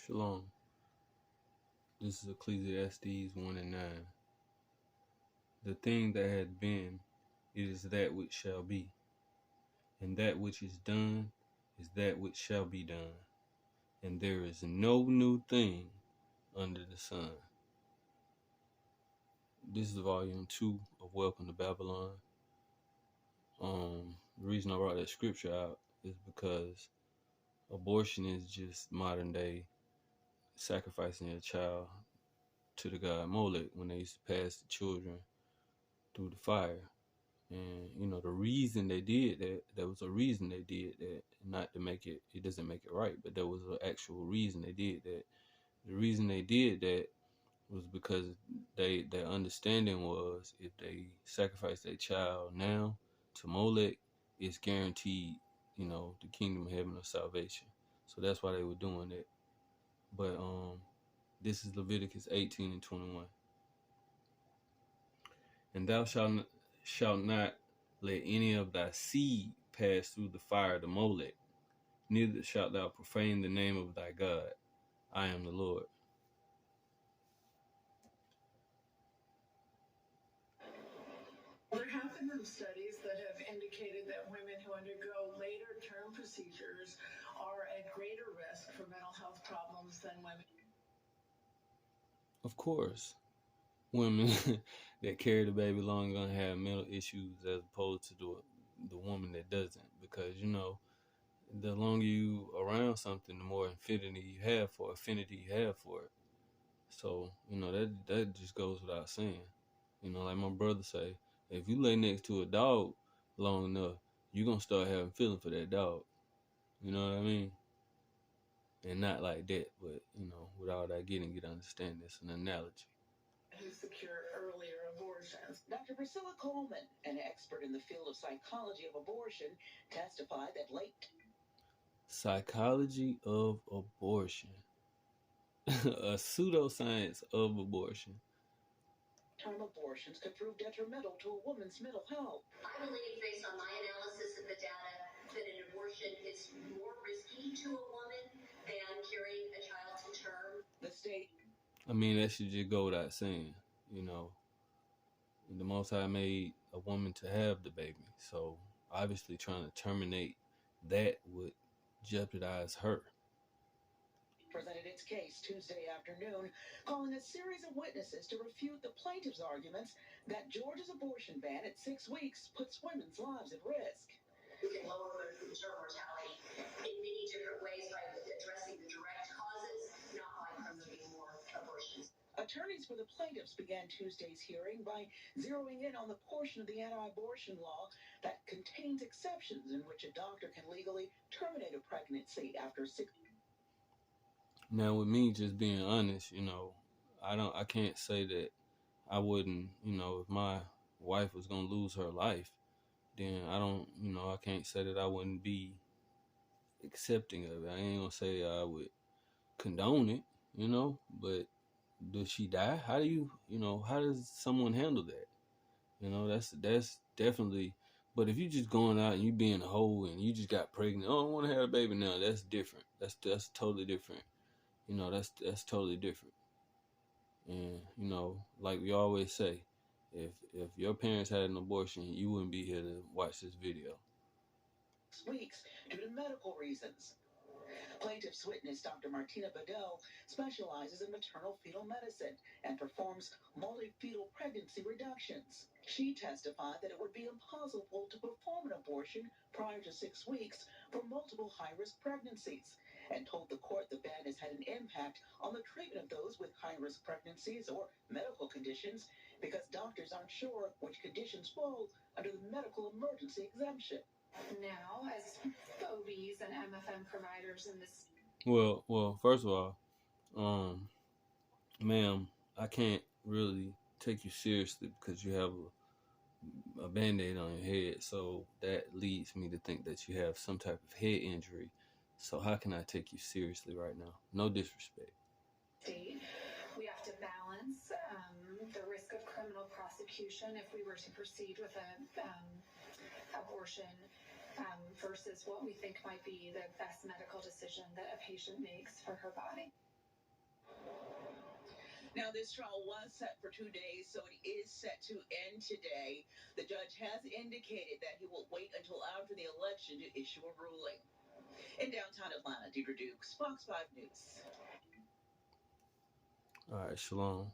Shalom. This is Ecclesiastes 1 and 9. The thing that had been, it is that which shall be, and that which is done is that which shall be done, and there is no new thing under the sun. This is volume 2 of Welcome to Babylon. The reason I brought that scripture out is because abortion is just modern day sacrificing a child to the god Molech when they used to pass the children through the fire. And the reason they did that, there was a reason they did that, not to make it doesn't make it right, but there was an actual reason they did that. The reason they did that was because their understanding was if they sacrifice their child now to Molech, it's guaranteed, the kingdom of heaven or salvation. So that's why they were doing that. But this is Leviticus 18 and 21. And thou shalt not let any of thy seed pass through the fire to Molech, neither shalt thou profane the name of thy God. I am the Lord. There have been studies that have indicated that women who undergo later term procedures are at greater risk for mental health problems than women. Of course, women that carry the baby long are going to have mental issues as opposed to the woman that doesn't. Because, the longer you around something, the more affinity you have for it. So, that just goes without saying. Like my brother say, if you lay next to a dog long enough, you're going to start having feeling for that dog. You know what I mean? And not like that, but, with all that get understand it's an analogy. Who secure earlier abortions. Dr. Priscilla Coleman, an expert in the field of psychology of abortion, testified that late Psychology of abortion. A pseudoscience of abortion. Term abortions could prove detrimental to a woman's mental health. I believe, based on my analysis of the data, that an abortion is more risky to a woman than carrying a child to term. The state. I mean, that should just go without saying. The Most High made a woman to have the baby, so obviously trying to terminate that would jeopardize her. Presented its case Tuesday afternoon, calling a series of witnesses to refute the plaintiff's arguments that Georgia's abortion ban at 6 weeks puts women's lives at risk. We can lower maternal mortality in many different ways by addressing the direct causes, not by promoting more abortions. Attorneys for the plaintiffs began Tuesday's hearing by zeroing in on the portion of the anti-abortion law that contains exceptions in which a doctor can legally terminate a pregnancy after 6. Now, with me just being honest, I can't say that I wouldn't, if my wife was gonna lose her life, then I can't say that I wouldn't be accepting of it. I ain't gonna say I would condone it, but does she die? How do how does someone handle that? That's definitely. But if you just going out and you being a hoe and you just got pregnant, oh, I want to have a baby now, that's different. That's totally different. That's totally different. And like we always say, if your parents had an abortion, you wouldn't be here to watch this video. Weeks due to medical reasons. Plaintiff's witness, Dr. Martina Bedell, specializes in maternal fetal medicine and performs multi-fetal pregnancy reductions. She testified that it would be impossible to perform an abortion prior to 6 weeks for multiple high-risk pregnancies, and told the court the ban has had an impact on the treatment of those with high-risk pregnancies or medical conditions because doctors aren't sure which conditions fall under the medical emergency exemption. Now, as OBs and MFM providers in this. Well, first of all, ma'am, I can't really take you seriously because you have a Band-Aid on your head, so that leads me to think that you have some type of head injury. So how can I take you seriously right now? No disrespect. State, we have to balance the risk of criminal prosecution if we were to proceed with an abortion versus what we think might be the best medical decision that a patient makes for her body. Now, this trial was set for 2 days, so it is set to end today. The judge has indicated that he will wait until after the election to issue a ruling. In downtown Atlanta, Deidre Dukes, Fox 5 News. All right, shalom.